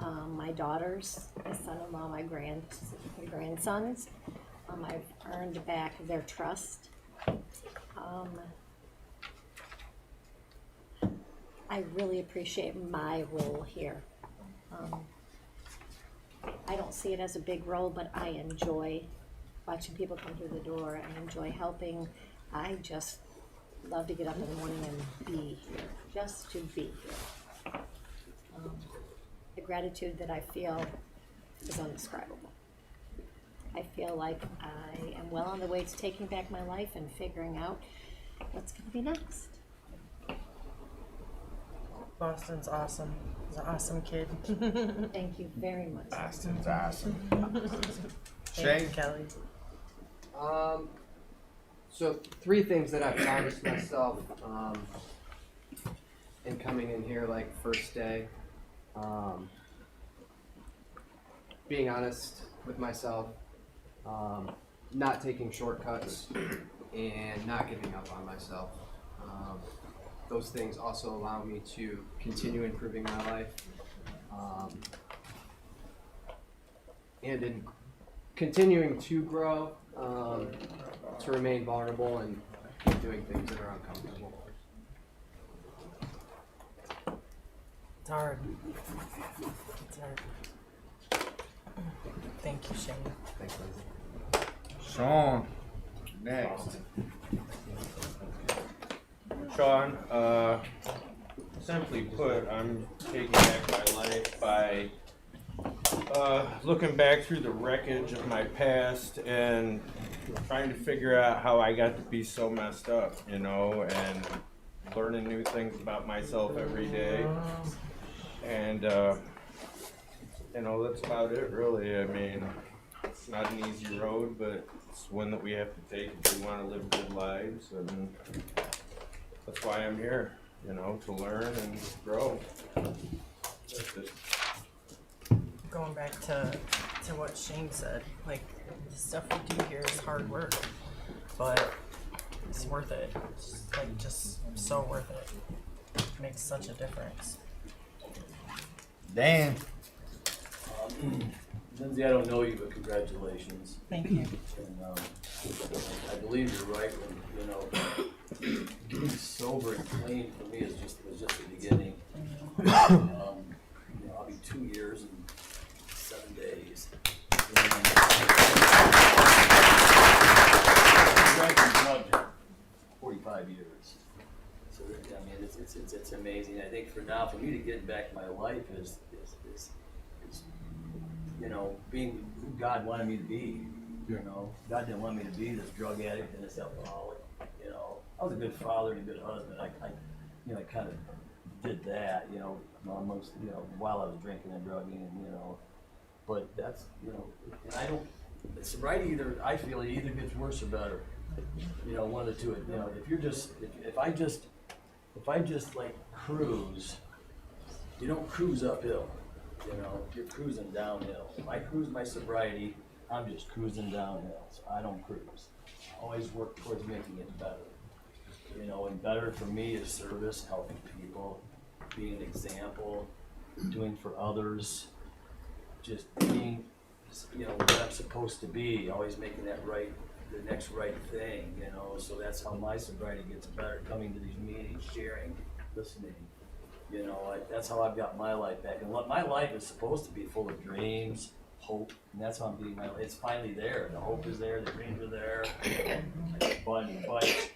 my daughters, my son-in-law, my grandsons. I've earned back their trust. I really appreciate my role here. I don't see it as a big role, but I enjoy watching people come through the door. I enjoy helping. I just love to get up in the morning and be here, just to be here. The gratitude that I feel is indescribable. I feel like I am well on the way to taking back my life and figuring out what's going to be next. Boston's awesome. He's an awesome kid. Thank you very much. Boston's awesome. Thank you, Kelly. So 3 things that I've promised myself in coming in here, like first day. Being honest with myself, not taking shortcuts, and not giving up on myself. Those things also allow me to continue improving my life, and in continuing to grow, to remain vulnerable and keep doing things that are uncomfortable. It's hard. It's hard. Thank you, Shane. Thanks, Lindsay. Sean, next. Sean, simply put, I'm taking back my life by looking back through the wreckage of my past and trying to figure out how I got to be so messed up, you know, and learning new things about myself every day. And, you know, that's about it, really. I mean, it's not an easy road, but it's one that we have to take if we want to live good lives. And that's why I'm here, you know, to learn and grow. That's it. Going back to what Shane said, like, the stuff we do here is hard work, but it's worth it. It's like just so worth it. It makes such a difference. Dan. Lindsay, I don't know you, but congratulations. Thank you. And, I believe you're right when, you know, getting sober and clean for me was just the beginning. You know, I'll be 2 years and 7 days. I've been drugged 45 years. So, I mean, it's amazing. I think for me to get back my life is you know, being who God wanted me to be. You know, God didn't want me to be this drug addict and this alcoholic. You know, I was a good father and a good husband. I kind of did that. You know, amongst, you know, while I was drinking and drugging, and you know, but that's, you know, and I don't. Sobriety I feel it either gets worse or better. You know, one of the two. You know, if I just like cruise, you don't cruise uphill. You know, you're cruising downhill. If I cruise my sobriety, I'm just cruising downhill. So I don't cruise. I always work towards making it better. You know, and better for me is service, helping people, being an example, doing for others, just being, you know, what I'm supposed to be, always making that right, the next right thing, you know. So that's how my sobriety gets better, coming to these meetings, sharing, listening. You know, that's how I've got my life back. And what my life is supposed to be, full of dreams, hope, and that's how I'm being my life. It's finally there. The hope is there, the dreams are there. But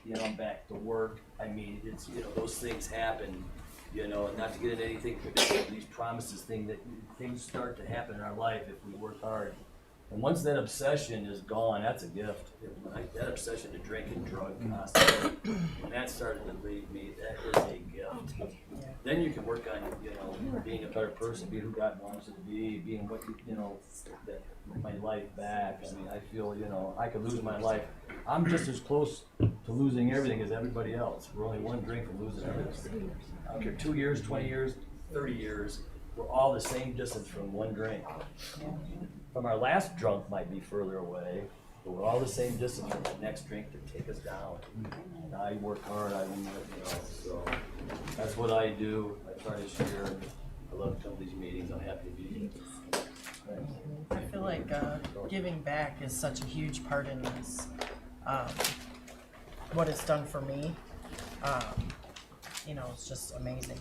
you know, I'm back to work. I mean, it's, you know, those things happen, you know, and not to get into anything, these promises things start to happen in our life if we work hard. And once that obsession is gone, that's a gift. That obsession to drink and drug constantly, when that started to leave me, that is a gift. Then you can work on, you know, being a better person, being who God wants you to be, being what you know, that my life back. I mean, I feel, you know, I could lose my life. I'm just as close to losing everything as everybody else. We're only one drink from losing everything. I don't care, 2 years, 20 years, 30 years, we're all the same distance from one drink. From our last drunk might be further away, but we're all the same distance from that next drink to take us down. And I work hard, you know, so that's what I do. I try to share. I love to come to these meetings. I'm happy to be here. Thanks. I feel like giving back is such a huge part in this. What it's done for me, you know, it's just amazing.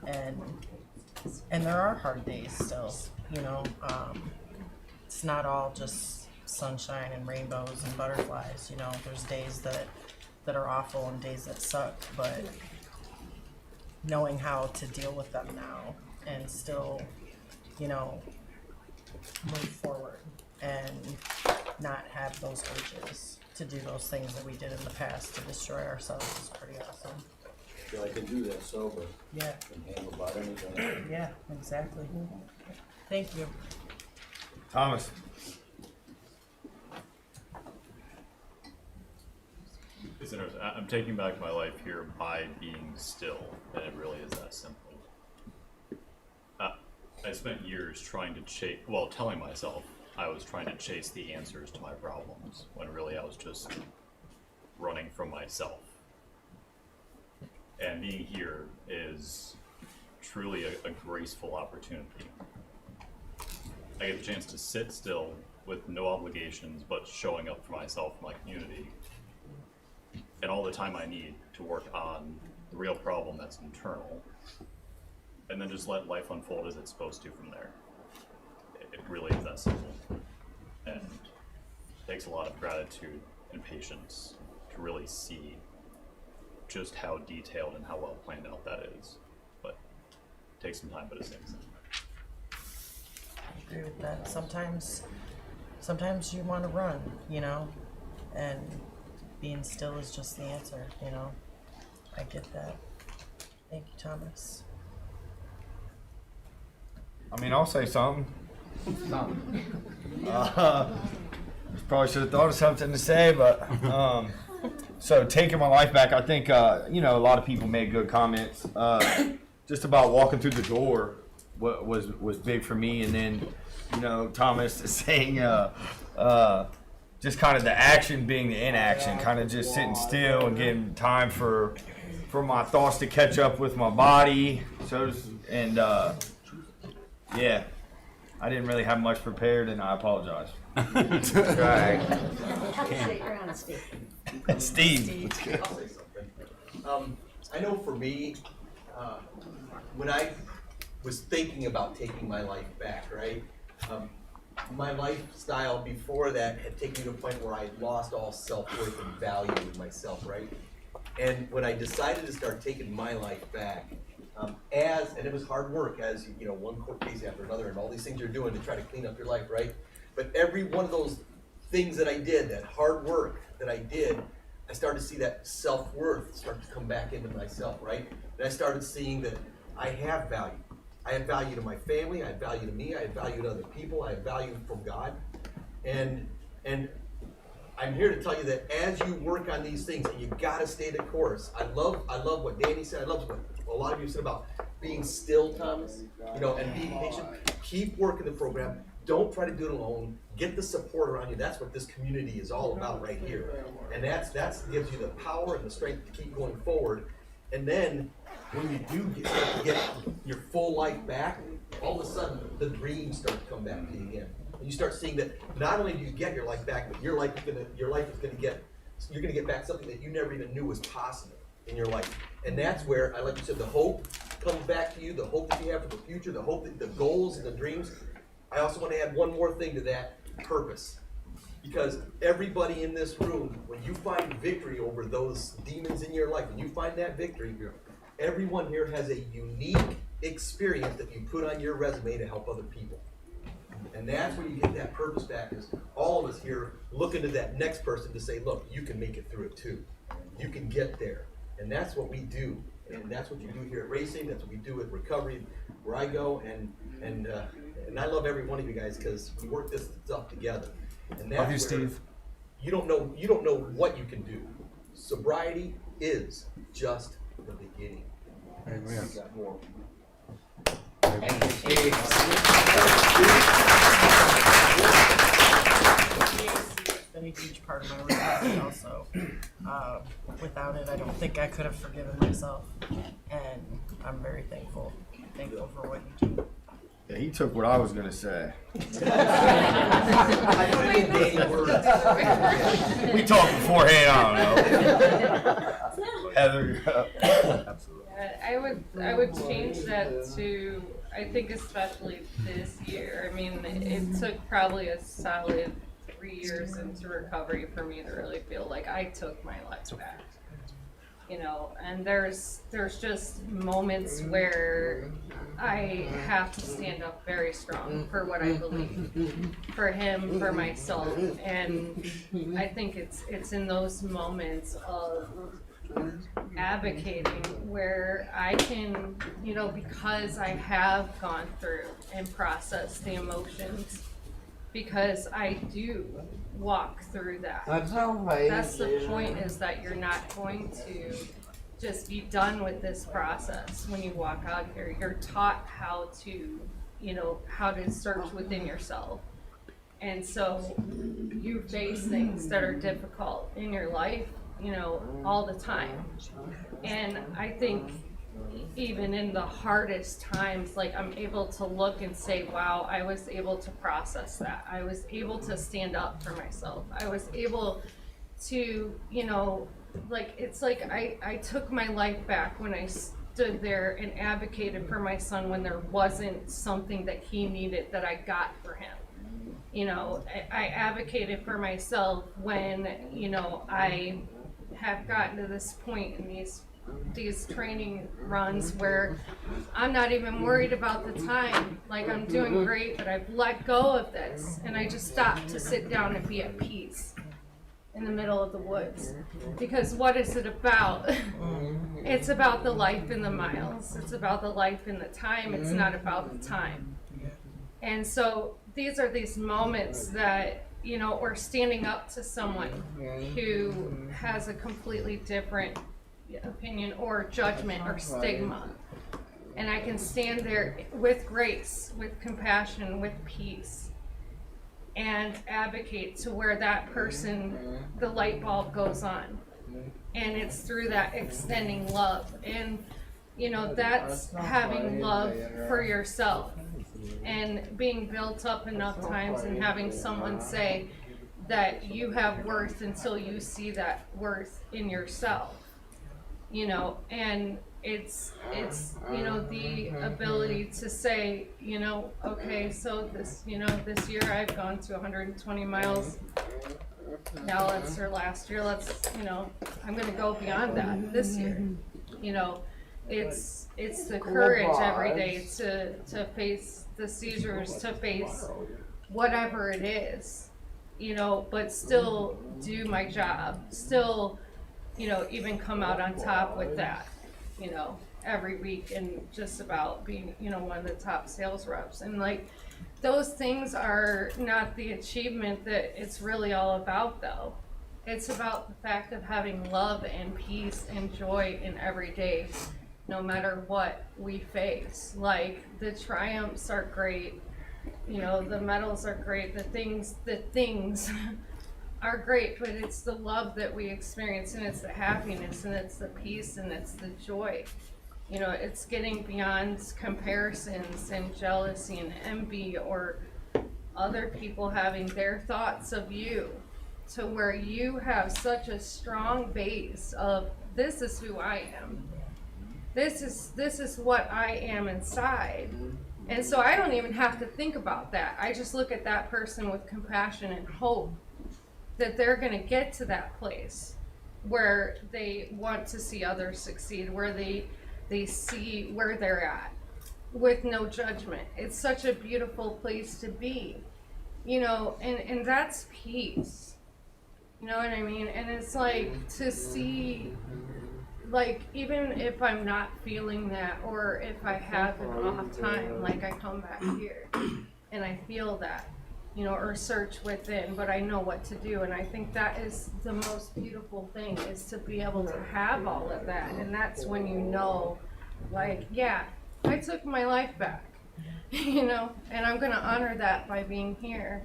And there are hard days still, you know. It's not all just sunshine and rainbows and butterflies, you know. There's days that are awful and days that suck, but knowing how to deal with them now and still you know, move forward and not have those urges to do those things that we did in the past to destroy ourselves is pretty awesome. I feel I can do that sober. Yeah. And handle about anything. Yeah, exactly. Thank you. Thomas. It's interesting. I'm taking back my life here by being still, and it really is that simple. I spent years trying to chase, well, telling myself I was trying to chase the answers to my problems, when really I was just running from myself. And being here is truly a graceful opportunity. I get the chance to sit still with no obligations, but showing up for myself and my community, and all the time I need to work on the real problem that's internal, and then just let life unfold as it's supposed to from there. It really is that simple. And it takes a lot of gratitude and patience to really see just how detailed and how well planned out that is. But it takes some time, but it takes time. I agree with that. Sometimes you want to run, you know, and being still is just the answer, you know. I get that. Thank you, Thomas. I mean, I'll say something. Probably should have thought of something to say, but so taking my life back, I think you know, a lot of people made good comments. Just about walking through the door was big for me, and then you know, Thomas is saying just kind of the action being the inaction, kind of just sitting still and getting time for my thoughts to catch up with my body. So and yeah, I didn't really have much prepared, and I apologize. Right. Appreciate your honesty. Steve. I know for me, when I was thinking about taking my life back, right? My lifestyle before that had taken me to a point where I lost all self-worth and value in myself, right? And when I decided to start taking my life back, and it was hard work, as you know, one court case after another, and all these things you're doing to try to clean up your life, right? But every one of those things that I did, that hard work that I did, I started to see that self-worth start to come back into myself, right? And I started seeing that I have value. I have value to my family, I have value to me, I have value to other people, I have value from God. And I'm here to tell you that as you work on these things, and you gotta stay the course. I love what Danny said, I love what a lot of you said about being still, Thomas, you know, and being patient. Keep working the program. Don't try to do it alone. Get the support around you. That's what this community is all about right here. And that's gives you the power and the strength to keep going forward. And then when you do get your full life back, all of a sudden the dreams start to come back to you again. And you start seeing that not only do you get your life back, but you're gonna get back something that you never even knew was possible in your life. And that's where, like you said, the hope comes back to you, the hope that you have for the future, the hope that the goals and the dreams. I also want to add one more thing to that: purpose. Because everybody in this room, when you find victory over those demons in your life, when you find that victory, everyone here has a unique experience that you put on your resume to help other people. And that's when you get that purpose back, is all of us here looking to that next person to say, look, you can make it through it too. You can get there. And that's what we do. And that's what you do here at Racing. That's what we do at Recovery, where I go. And I love every one of you guys, because we work this stuff together. And that's Love you, Steve. You don't know what you can do. Sobriety is just the beginning. Amen. We got more. It's been a huge part of my recovery also. Without it, I don't think I could have forgiven myself. And I'm very thankful for what you do. Yeah, he took what I was gonna say. I put it in Danny words. We talked beforehand. I don't know. Heather. Absolutely. I would change that to, I think especially this year. I mean, it took probably a solid 3 years into recovery for me to really feel like I took my life back. you know, and there's just moments where I have to stand up very strong for what I believe, for him, for myself, and I think it's in those moments of advocating where I can, you know, because I have gone through and processed the emotions, because I do walk through that. That's the point, is that you're not going to just be done with this process when you walk out here. You're taught how to, you know, how to search within yourself. And so you face things that are difficult in your life, you know, all the time. And I think even in the hardest times, like, I'm able to look and say, wow, I was able to process that. I was able to stand up for myself. I was able to, you know, like, it's like I took my life back when I stood there and advocated for my son when there wasn't something that he needed that I got for him. You know, I advocated for myself when, you know, I have gotten to this point in these training runs where I'm not even worried about the time. Like, I'm doing great, but I've let go of this, and I just stopped to sit down and be at peace in the middle of the woods. Because what is it about? It's about the life in the miles. It's about the life in the time. It's not about the time. And so these are these moments that, you know, or standing up to someone who has a completely different opinion or judgment or stigma. And I can stand there with grace, with compassion, with peace, and advocate to where that person, the light bulb goes on. And it's through that extending love. And, you know, that's having love for yourself and being built up enough times and having someone say that you have worth until you see that worth in yourself. You know, and it's you know, the ability to say, you know, okay, so this, you know, this year I've gone to 120 miles. Now last year, you know, I'm gonna go beyond that this year. You know, it's the courage every day to face the seizures, to face whatever it is, you know, but still do my job, still, you know, even come out on top with that, you know, every week, and just about being, you know, one of the top sales reps. And like, those things are not the achievement that it's really all about, though. It's about the fact of having love and peace and joy in every day, no matter what we face. Like, the triumphs are great, you know, the medals are great, the things are great, but it's the love that we experience, and it's the happiness, and it's the peace, and it's the joy. You know, it's getting beyond comparisons and jealousy and envy, or other people having their thoughts of you, to where you have such a strong base of, this is who I am. This is what I am inside. And so I don't even have to think about that. I just look at that person with compassion and hope that they're going to get to that place where they want to see others succeed, where they see where they're at with no judgment. It's such a beautiful place to be, you know, and that's peace. You know what I mean? And it's like, to see, like, even if I'm not feeling that, or if I have an off time, like, I come back here and I feel that, you know, or search within, but I know what to do. And I think that is the most beautiful thing, is to be able to have all of that. And that's when you know, like, yeah, I took my life back, you know, and I'm going to honor that by being here,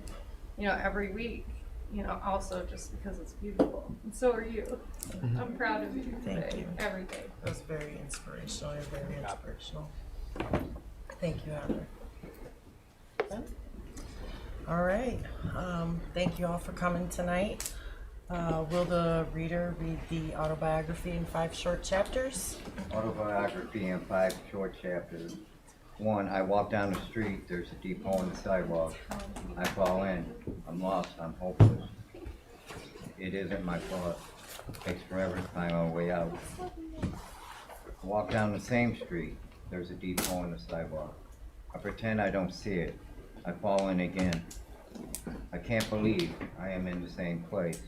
you know, every week, you know, also just because it's beautiful. And so are you. I'm proud of you today, Thank you. every day. That was very inspirational. You're very inspirational. Thank you, Heather. Ben? All right. Thank you all for coming tonight. Will the reader read the autobiography in 5 short chapters? Autobiography in 5 short chapters. 1, I walk down the street, there's a deep hole in the sidewalk. I fall in, I'm lost, I'm hopeless. It isn't my fault. Takes forever to find my way out. I walk down the same street. There's a deep hole in the sidewalk. I pretend I don't see it. I fall in again. I can't believe I am in the same place,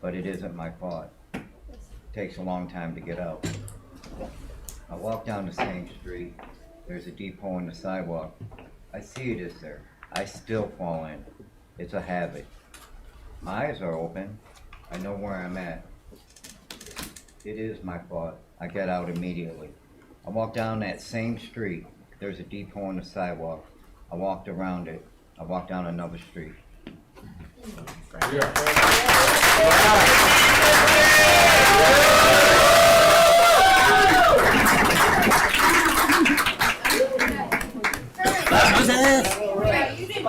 but it isn't my fault. It takes a long time to get out. I walk down the same street. There's a deep hole in the sidewalk. I see it is there. I still fall in. It's a habit. My eyes are open. I know where I'm at. It is my fault. I get out immediately. I walk down that same street. There's a deep hole in the sidewalk. I walked around it. I walked down another street. Right, you did